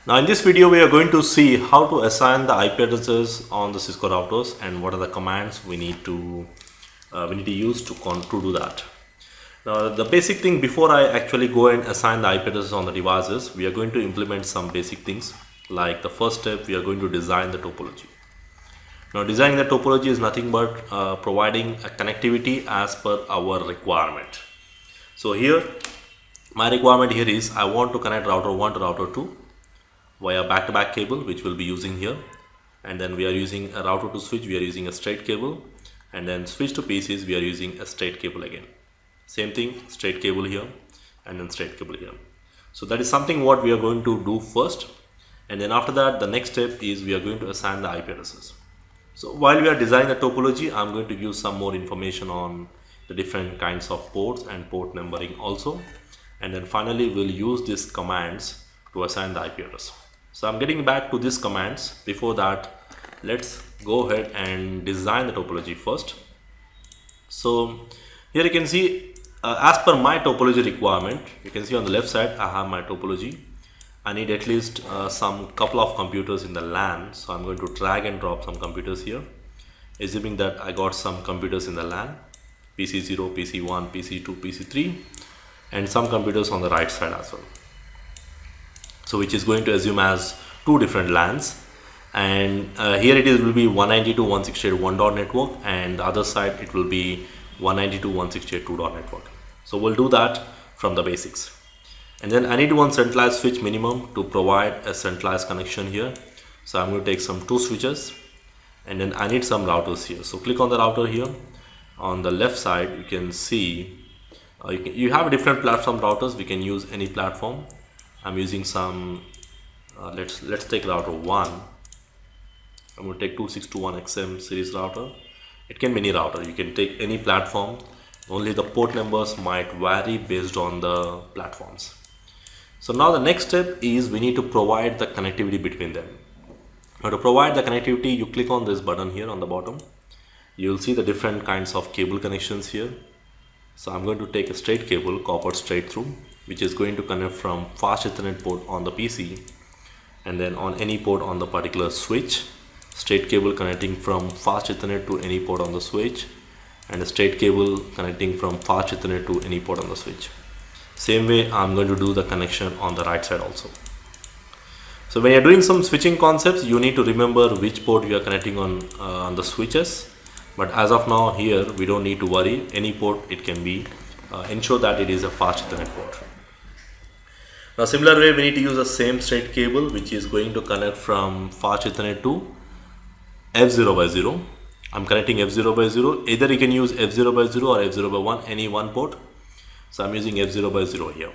Now in this video we are going to see how to assign the IP addresses on the Cisco routers and what are the commands we need to use to do that. Now the basic thing before I actually go and assign the IP addresses on the devices, we are going to implement some basic things. Like the first step, we are going to design the topology. Now designing the topology is nothing but providing a connectivity as per our requirement. So here my requirement here is I want to connect router 1 to router 2 via back-to-back cable, which we'll be using here, and then we are using a router to switch, we are using a straight cable, and then switch to PCs, we are using a straight cable again. Same thing, straight cable here and then straight cable here. So that is something what we are going to do first, and then after that the next step is we are going to assign the IP addresses. So while we are designing the topology, I'm going to give some more information on the different kinds of ports and port numbering also, and then finally we'll use these commands to assign the IP address. So I'm getting back to these commands. Before that, let's go ahead and design the topology first. So here you can see as per my topology requirement, you can see on the left side I have my topology. I need at least some couple of computers in the LAN, so I'm going to drag and drop some computers here, assuming that I got some computers in the LAN, PC0, PC1, PC2, PC3, and some computers on the right side as well. So which is going to assume as two different LANs, and here it will be 192.168.1 network, and the other side it will be 192.168.2 network. So we'll do that from the basics. And then I need one centralized switch minimum to provide a centralized connection here. So I'm going to take some 2 switches, and then I need some routers here. So click on the router here. On the left side you can see you have different platform routers. We can use any platform. I'm using some let's take router 1. I'm going to take 2621XM series router. It can be any router, you can take any platform, only the port numbers might vary based on the platforms. So now the next step is we need to provide the connectivity between them. Now to provide the connectivity, you click on this button here on the bottom. You'll see the different kinds of cable connections here. So I'm going to take a straight cable, copper straight through, which is going to connect from fast Ethernet port on the PC, and then on any port on the particular switch, straight cable connecting from fast Ethernet to any port on the switch, and a straight cable connecting from fast Ethernet to any port on the switch. Same way I'm going to do the connection on the right side also. So when you're doing some switching concepts, you need to remember which port you are connecting on the switches, but as of now here we don't need to worry. Any port it can be, ensure that it is a fast Ethernet port. Now similar way we need to use the same straight cable which is going to connect from fast Ethernet to F0 by 0. I'm connecting F0 by 0. Either you can use F0 by 0 or F0 by 1, any one port. So I'm using F0 by 0 here.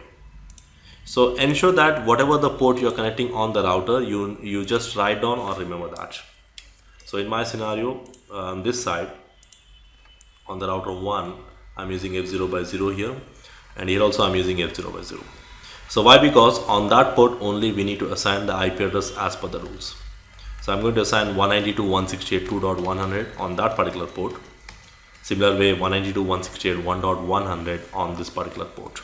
So ensure that whatever the port you are connecting on the router, you just write down or remember that. So in my scenario, on this side, on the router 1, I'm using F0 by 0 here, and here also I'm using F0 by 0. So why? Because on that port only we need to assign the IP address as per the rules. So I'm going to assign 192.168.2.100 on that particular port. Similar way 192.168.1.100 on this particular port.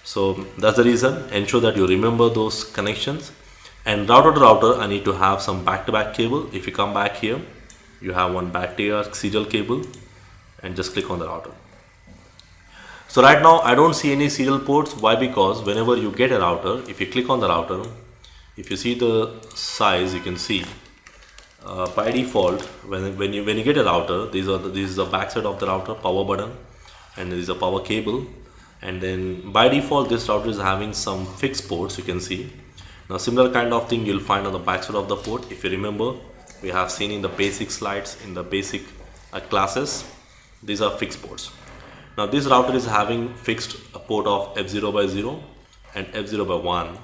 So that's the reason. Ensure that you remember those connections. And router to router I need to have some back-to-back cable. If you come back here, you have one back-to-back serial cable, and just click on the router. So right now I don't see any serial ports. Why? Because whenever you get a router, if you click on the router, if you see the size, you can see by default when you get a router, this is the back side of the router, power button, and there is a power cable, and then by default this router is having some fixed ports. You can see now similar kind of thing you'll find on the back side of the port. If you remember, we have seen in the basic slides in the basic classes, these are fixed ports. Now this router is having fixed a port of F0 by 0 and F0 by 1,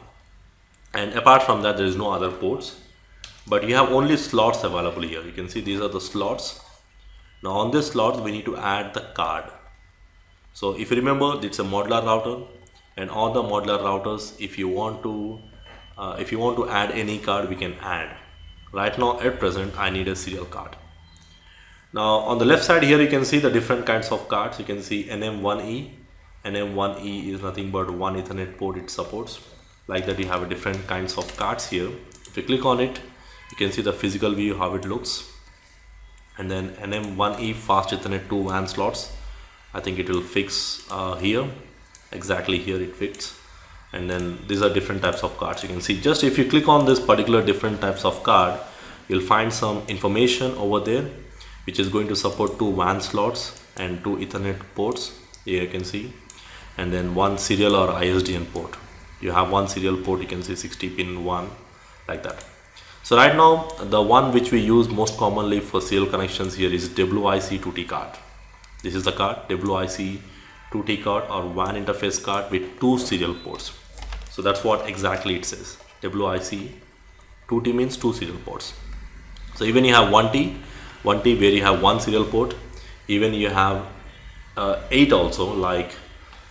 and apart from that there is no other ports, but you have only slots available here. You can see these are the slots. Now on these slots we need to add the card. So if you remember, it's a modular router, and on the modular routers if you want to add any card, we can add. Right now at present I need a serial card. Now on the left side here you can see the different kinds of cards. You can see NM1E. NM1E is nothing but one Ethernet port it supports. like that. You have different kinds of cards here. If you click on it, you can see the physical view how it looks. And then NM1E fast Ethernet 2 WAN slots. I think it will fix here, exactly here it fits. And then these are different types of cards. You can see, just if you click on this particular different types of card, you'll find some information over there which is going to support 2 WAN slots and 2 Ethernet ports. Here you can see, and then 1 serial or ISDN port. You have 1 serial port, you can see 60 pin 1, like that. So right now the one which we use most commonly for serial connections here is WIC2T card. This is the card, WIC2T card, or WAN interface card with 2 serial ports. So that's what exactly it says. WIC2T means 2 serial ports. So even you have 1T where you have 1 serial port, even you have 8 also, like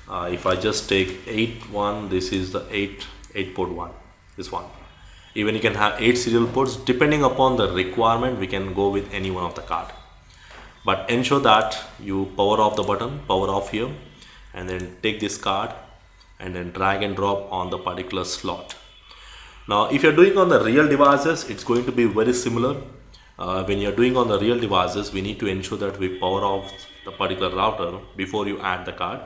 if I just take 8-1, this is the 8 port 1, this one. Even you can have 8 serial ports. Depending upon the requirement, we can go with any one of the card. But ensure that you power off the button, power off here, and then take this card and then drag and drop on the particular slot. Now if you're doing on the real devices, it's going to be very similar. When you're doing on the real devices, we need to ensure that we power off the particular router before you add the card.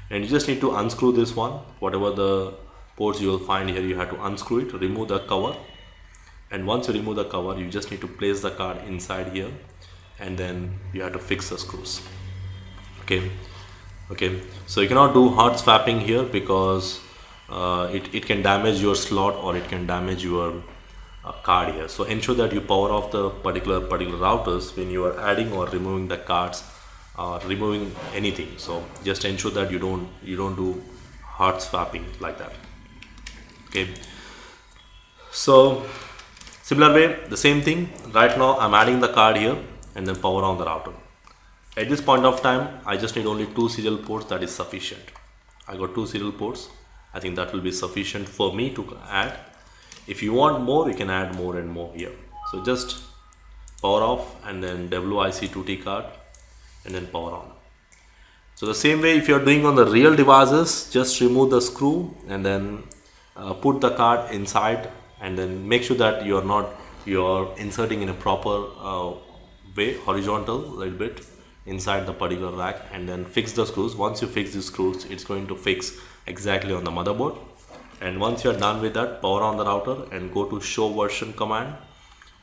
And you just need to unscrew this one. Whatever the ports you will find here, you have to unscrew it, remove the cover. And once you remove the cover, you just need to place the card inside here, and then you have to fix the screws. Okay, so you cannot do hard swapping here because it can damage your slot, or it can damage your card here. So ensure that you power off the particular routers when you are adding or removing the cards, or removing anything. So just ensure that you don't do hard swapping like that. Okay, so similar way, the same thing. Right now I'm adding the card here and then power on the router. At this point of time, I just need only 2 serial ports. That is sufficient. I got 2 serial ports. I think that will be sufficient for me to add. If you want more, you can add more and more here. So just power off and then WIC2T card and then power on. So the same way, if you are doing on the real devices, just remove the screw and then put the card inside, and then make sure that you are inserting in a proper way, horizontal a little bit inside the particular rack, and then fix the screws. Once you fix the screws, it's going to fix exactly on the motherboard. And once you're done with that, power on the router and go to show version command.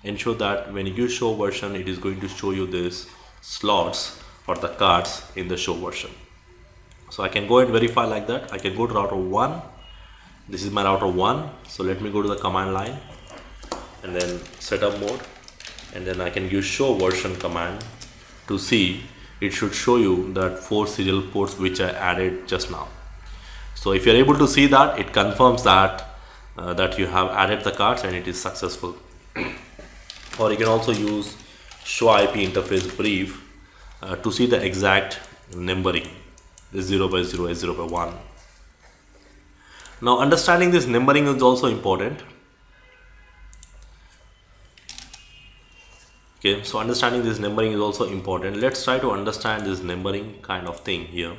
Ensure that when you use show version, it is going to show you these slots or the cards in the show version. So I can go and verify like that. I can go to router 1. This is my router 1. So let me go to the command line and then setup mode, and then I can use show version command to see. It should show you that 4 serial ports which I added just now. So if you're able to see that, it confirms that that you have added the cards and it is successful. Or you can also use show IP interface brief to see the exact numbering. This 0 by 0 is 0 by 1. Now understanding this numbering is also important. Okay, so understanding this numbering is also important. Let's try to understand this numbering kind of thing here.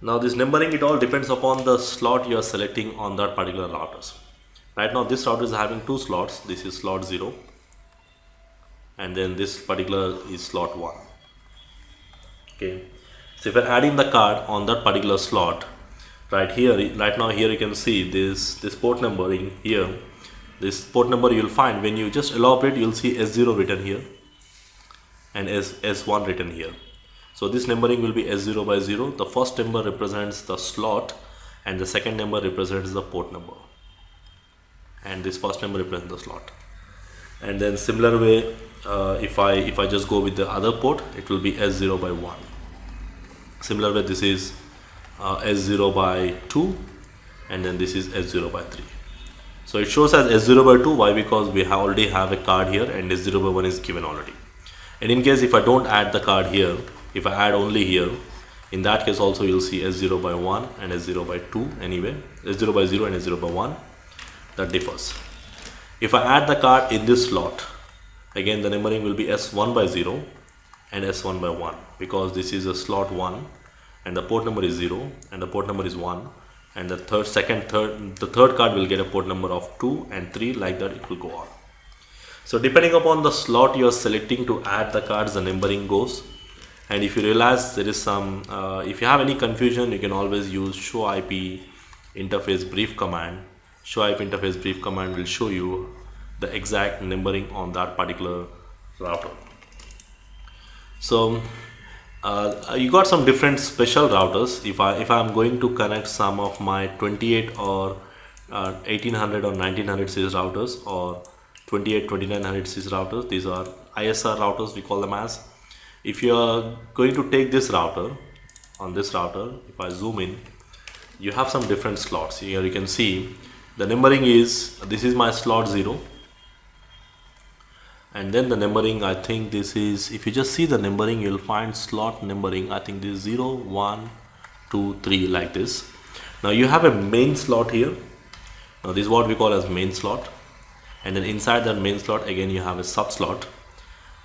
Now this numbering, it all depends upon the slot you are selecting on that particular routers. Right now this router is having 2 slots. This is slot 0 and then this particular is slot 1. Okay, so if you're adding the card on that particular slot, right now here you can see this port numbering here. This port number you'll find when you just elaborate, you'll see S0 written here and S1 written here. So this numbering will be S0 by 0. The first number represents the slot and the second number represents the port number, and this first number represents the slot. And then similar way, if I just go with the other port, it will be S0 by 1. Similar way, this is S0 by 2, and then this is S0 by 3. So it shows as S0 by 2. Why? Because we already have a card here and S0 by 1 is given already. And in case if I don't add the card here, if I add only here, in that case also you'll see S0 by 1 and S0 by 2 anyway. S0 by 0 and S0 by 1, that differs. If I add the card in this slot, again the numbering will be S1 by 0 and S1 by 1, because this is a slot 1 and the port number is 0 and the port number is 1. and the third card will get a port number of 2 and 3, like that it will go on. So depending upon the slot you are selecting to add the cards, the numbering goes. And if you realize there is some, if you have any confusion, you can always use show IP interface brief command. Show IP interface brief command will show you the exact numbering on that particular router. So you got some different special routers. If I'm going to connect some of my 28 or 1800 or 1900 series routers, or 28 2900 series routers, these are ISR routers, we call them as. If you are going to take this router, on this router, if I zoom in, you have some different slots. Here you can see the numbering is, this is my slot 0, and then the numbering, I think this is, if you just see the numbering, you'll find slot numbering, I think this is 0 1 2 3, like this. Now you have a main slot here. Now this is what we call as main slot, and then inside that main slot again you have a sub slot,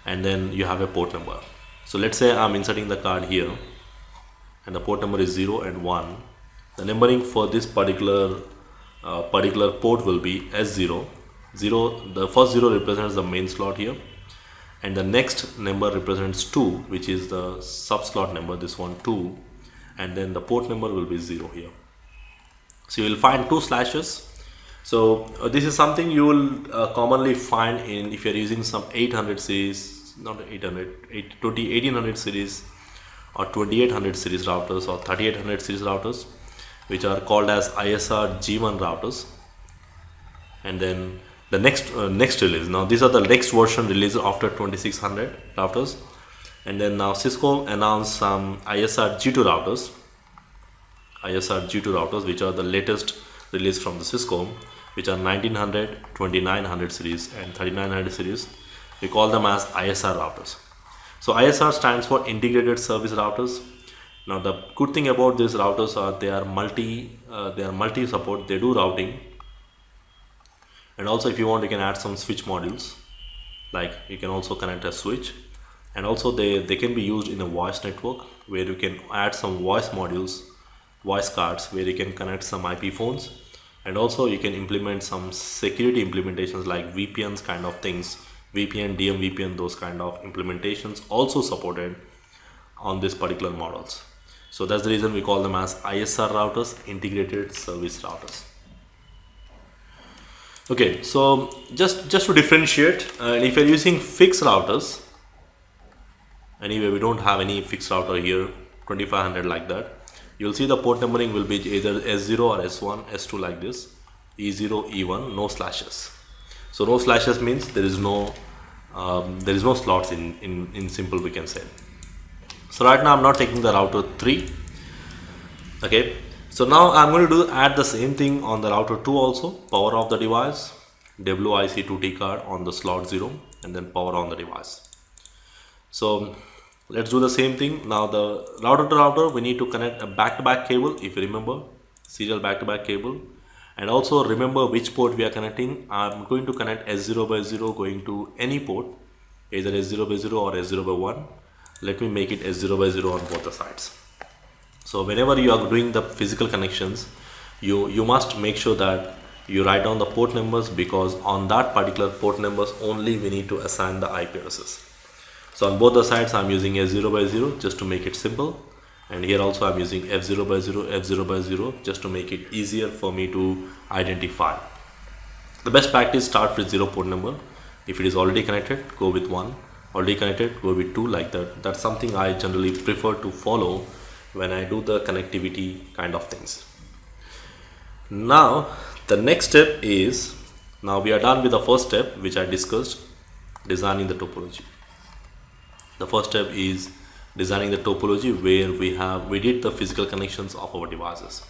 and then you have a port number. So let's say I'm inserting the card here, and the port number is 0 and 1. The numbering for this particular port will be S0. 0, the first 0 represents the main slot here, and the next number represents 2, which is the sub slot number, this one 2, and then the port number will be 0 here. So you will find 2 slashes. So this is something you will commonly find in, if you are using some 800 series, not 1800 series or 2800 series routers or 3800 series routers, which are called as ISR G1 routers. And then the next release, now these are the next version release after 2600 routers. And then now Cisco announced some ISR G2 routers, which are the latest release from the Cisco, which are 1900, 2900 series and 3900 series. We call them as ISR routers. So ISR stands for integrated service routers. Now the good thing about these routers are they are multi support. They do routing, and also if you want, you can add some switch modules, like you can also connect a switch, and also they can be used in a voice network, where you can add some voice modules, voice cards, where you can connect some IP phones, and also you can implement some security implementations like VPNs kind of things, VPN, DMVPN, those kind of implementations also supported on this particular models. So that's the reason we call them as ISR routers, integrated service routers. Okay, so just to differentiate, if you're using fixed routers, anyway we don't have any fixed router here, 2500 like that, you'll see the port numbering will be either S0 or S1, S2 like this, E0, E1, no slashes. So no slashes means there is no slots in simple, we can say. So right now I'm not taking the router 3. Okay, so now I'm going to add the same thing on the router 2 also. Power off the device, WIC2T card on the slot 0, and then power on the device. So let's do the same thing. Now the router to router, we need to connect a back-to-back cable, if you remember, serial back-to-back cable. And also remember which port we are connecting. I'm going to connect S0 by 0 going to any port, either S0 by 0 or S0 by 1. Let me make it S0 by 0 on both the sides. So whenever you are doing the physical connections, you must make sure that you write down the port numbers, because on that particular port numbers only we need to assign the IP addresses. So on both the sides I'm using S0 by 0 just to make it simple. And here also I'm using F0 by 0, F0 by 0 just to make it easier for me to identify. The best practice, start with 0 port number. If it is already connected, go with 1. Already connected, go with 2, like that. That's something I generally prefer to follow when I do the connectivity kind of things. Now the next step is, now we are done with the first step which I discussed, designing the topology. The first step is designing the topology, where we did the physical connections of our devices.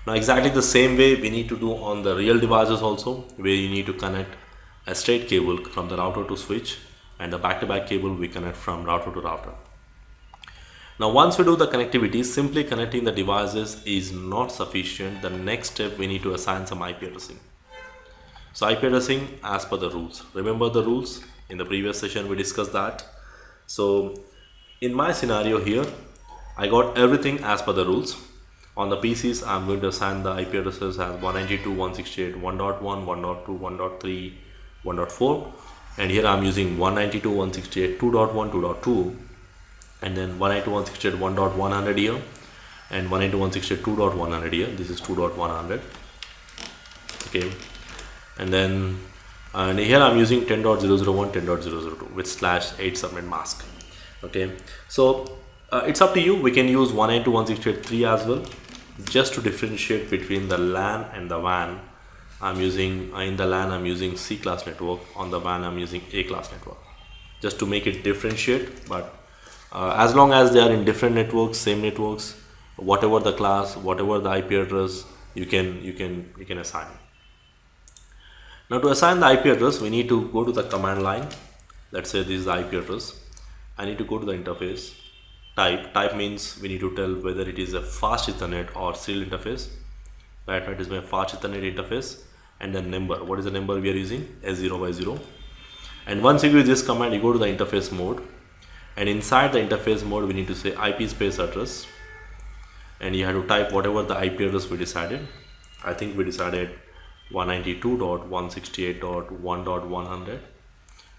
Now exactly the same way we need to do on the real devices also, where you need to connect a straight cable from the router to switch, and the back-to-back cable we connect from router to router. Now once we do the connectivity, simply connecting the devices is not sufficient. The next step, we need to assign some IP addressing. So IP addressing as per the rules. Remember the rules? In the previous session we discussed that. So in my scenario here, I got everything as per the rules. On the PCs, I'm going to assign the IP addresses as 192.168.1.1, 1.2, 1.3, 1.4, and here I'm using 192.168.2.1, 2.2, and then 192.168.1.100 here, and 192.168.2.100 here. This is 2.100. Okay, and then here I'm using 10.001, 10.002 with /8 subnet mask. Okay, so it's up to you. We can use 192.168.3 as well, just to differentiate between the LAN and the WAN. I'm using in the LAN I'm using C class network, on the WAN I'm using A class network, just to make it differentiate. But as long as they are in different networks, same networks, whatever the class, whatever the IP address, you can assign. Now to assign the IP address, we need to go to the command line. Let's say this is the IP address. I need to go to the interface. Type means we need to tell whether it is a fast Ethernet or serial interface. Right now it is my fast Ethernet interface. And then number. What is the number we are using? S0 by 0. And once you use this command, you go to the interface mode. And inside the interface mode, we need to say IP space address. And you have to type whatever the IP address we decided. I think we decided 192.168.1.100,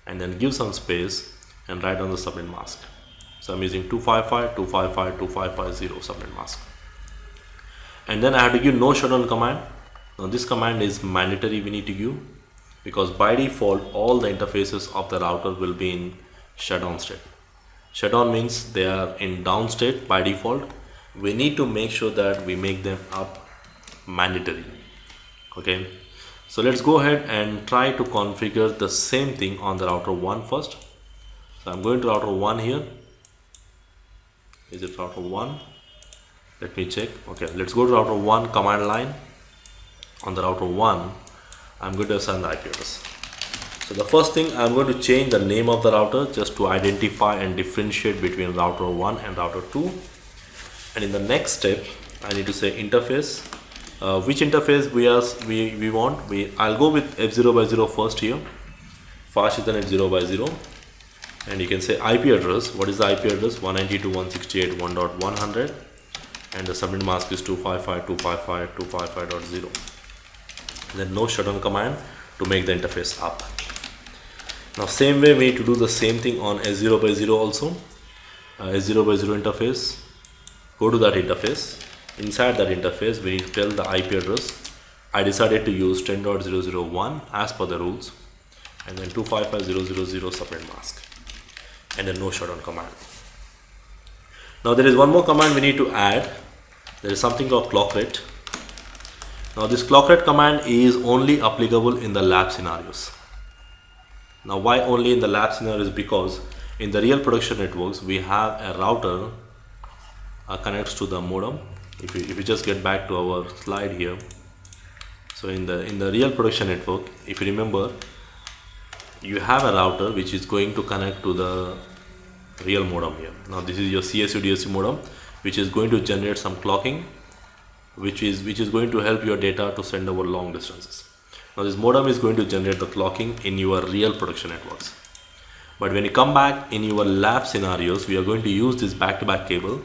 and then give some space and write on the subnet mask. So I'm using 255.255.255.0 subnet mask. And then I have to give no shutdown command. Now this command is mandatory, we need to give, because by default all the interfaces of the router will be in shutdown state. Shutdown means they are in down state by default. We need to make sure that we make them up mandatory. Okay, so let's go ahead and try to configure the same thing on the router 1 first. So I'm going to router 1 here. Is it router 1? Let me check. Okay, let's go to router 1 command line. On the router 1, I'm going to assign the IP address. So the first thing, I'm going to change the name of the router just to identify and differentiate between router 1 and router 2. And in the next step, I need to say interface. Which interface we want. I'll go with F0 by 0 first here. Fast Ethernet 0 by 0. And you can say IP address. What is the IP address? 192.168.1.100. And the subnet mask is 255.255.255.0. Then no shutdown command to make the interface up. Now same way we need to do the same thing on S0 by 0 also. S0 by 0 interface. Go to that interface. Inside that interface, we need to tell the IP address. I decided to use 10.001 as per the rules, and then 255.0.0.0 subnet mask, and then no shutdown command. Now there is one more command we need to add. There is something called clock rate. Now this clock rate command is only applicable in the lab scenarios. Now why only in the lab scenarios? Because in the real production networks, we have a router connects to the modem. If you just get back to our slide here, so in the real production network, if you remember, you have a router which is going to connect to the real modem here. Now this is your CSU DSU modem, which is going to generate some clocking, which is going to help your data to send over long distances. Now this modem is going to generate the clocking in your real production networks. But when you come back in your lab scenarios, we are going to use this back-to-back cable.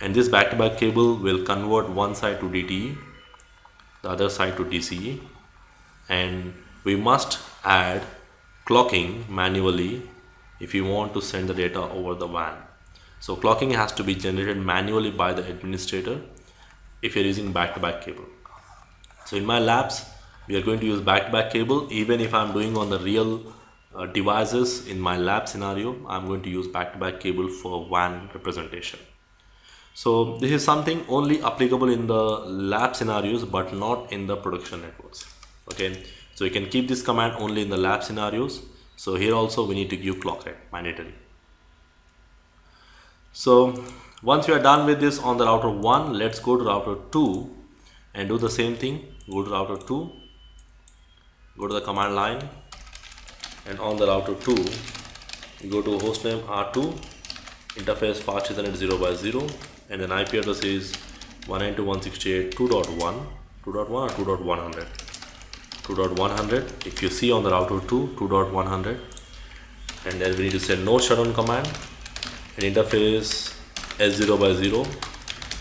And this back-to-back cable will convert one side to DTE, the other side to DCE, and we must add clocking manually if you want to send the data over the WAN. So clocking has to be generated manually by the administrator if you're using back-to-back cable. So in my labs, we are going to use back-to-back cable. Even if I'm doing on the real devices in my lab scenario, I'm going to use back-to-back cable for WAN representation. So this is something only applicable in the lab scenarios, but not in the production networks. Okay, so you can keep this command only in the lab scenarios. So here also we need to give clock rate mandatory. So once you are done with this on the router 1, let's go to router 2 and do the same thing. Go to router 2, go to the command line, and on the router 2 you go to hostname R2, interface fast Ethernet 0 by 0, and then IP address is 192.168.2.1, 2.1 or 2.100, 2.100. If you see on the router 2, 2.100, and then we need to say no shutdown command, and interface S0 by 0,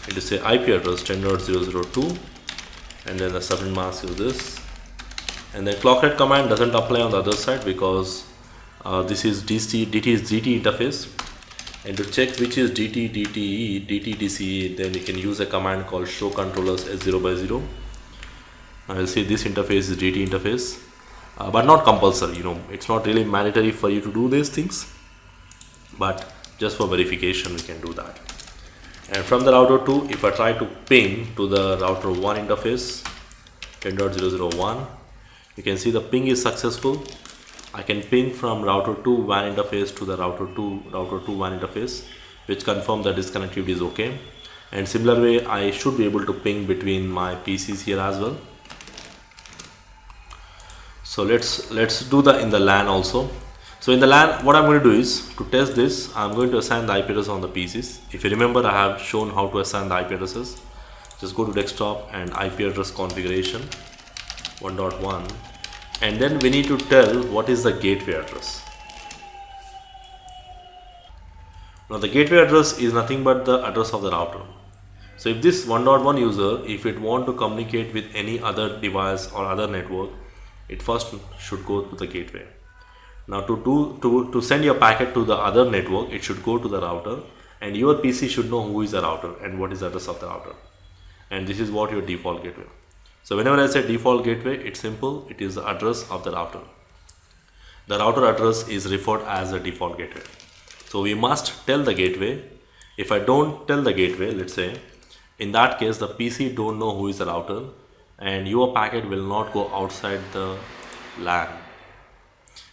and to say IP address 10.002, and then the subnet mask is this, and then clock rate command doesn't apply on the other side because this is DT is DT interface, and to check which is DT, DTE, DT, DCE, then you can use a command called show controllers S0 by 0. I will say this interface is DT interface, but not compulsory. It's not really mandatory for you to do these things, but just for verification we can do that. And from the router 2, if I try to ping to the router 1 interface 10.001, you can see the ping is successful. I can ping from router 2 WAN interface to the router 2 WAN interface, which confirm that this connectivity is okay. And similar way, I should be able to ping between my PCs here as well. So let's do that in the LAN also. So in the LAN, what I'm going to do is, to test this, I'm going to assign the IP address on the PCs. If you remember, I have shown how to assign the IP addresses. Just go to desktop and IP address configuration 1.1, and then we need to tell what is the gateway address. Now the gateway address is nothing but the address of the router. So if this 1.1 user, if it want to communicate with any other device or other network, it first should go to the gateway. Now to send your packet to the other network, it should go to the router, and your PC should know who is the router and what is the address of the router. And this is what your default gateway. So whenever I say default gateway, it's simple. It is the address of the router. The router address is referred as a default gateway. So we must tell the gateway. If I don't tell the gateway, let's say, in that case, the PC don't know who is the router, and your packet will not go outside the LAN.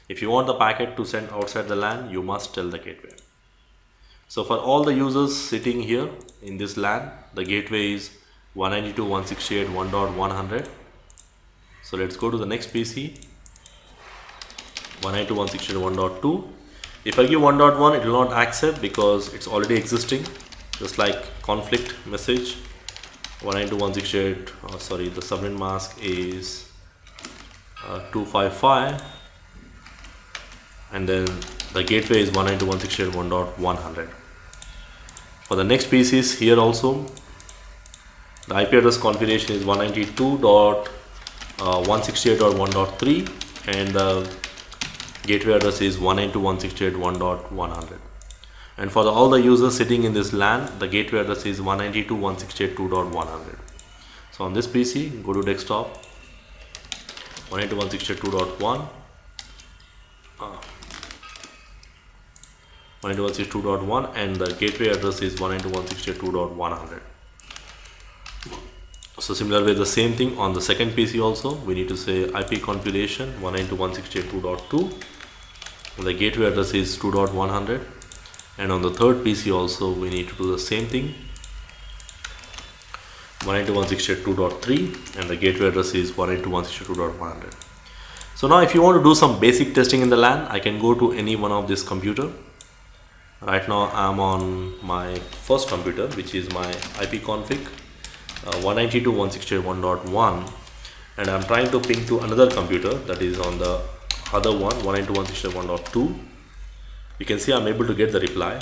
If you want the packet to send outside the LAN, you must tell the gateway. So for all the users sitting here in this LAN, the gateway is 192.168.1.100. So let's go to the next PC, 192.168.1.2. If I give 1.1, it will not accept because it's already existing, just like conflict message. 192.168, sorry, the subnet mask is 255, and then the gateway is 192.168.1.100. For the next PCs here also, the IP address configuration is 192.168.1.3, and the gateway address is 192.168.1.100. And for all the users sitting in this LAN, the gateway address is 192.168.2.100. So on this PC, go to desktop, 192.168.2.1, 192.168.2.1, and the gateway address is 192.168.2.100. So similar way, the same thing on the second PC also. We need to say IP configuration 192.168.2.2. The gateway address is 2.100. And on the third PC also, we need to do the same thing, 192.168.2.3, and the gateway address is 192.168.2.100. So now if you want to do some basic testing in the LAN, I can go to any one of this computer. Right now I'm on my first computer, which is my IP config 192.168.1.1, and I'm trying to ping to another computer that is on the other one, 192.168.1.2. You can see I'm able to get the reply,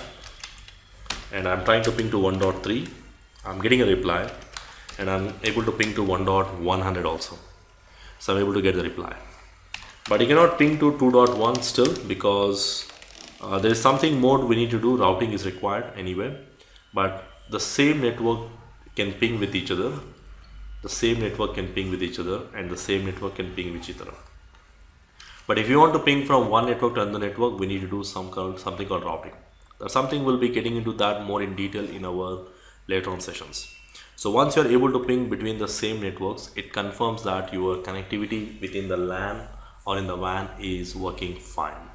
and I'm trying to ping to 1.3. I'm getting a reply, and I'm able to ping to 1.100 also. So I'm able to get the reply. But you cannot ping to 2.1 still because there is something more we need to do. Routing is required anyway, but the same network can ping with each other. The same network can ping with each other, and the same network can ping with each other. But if you want to ping from one network to another network, we need to do something called routing. That's something we'll be getting into that more in detail in our later on sessions. So once you're able to ping between the same networks, it confirms that your connectivity within the LAN or in the WAN is working fine.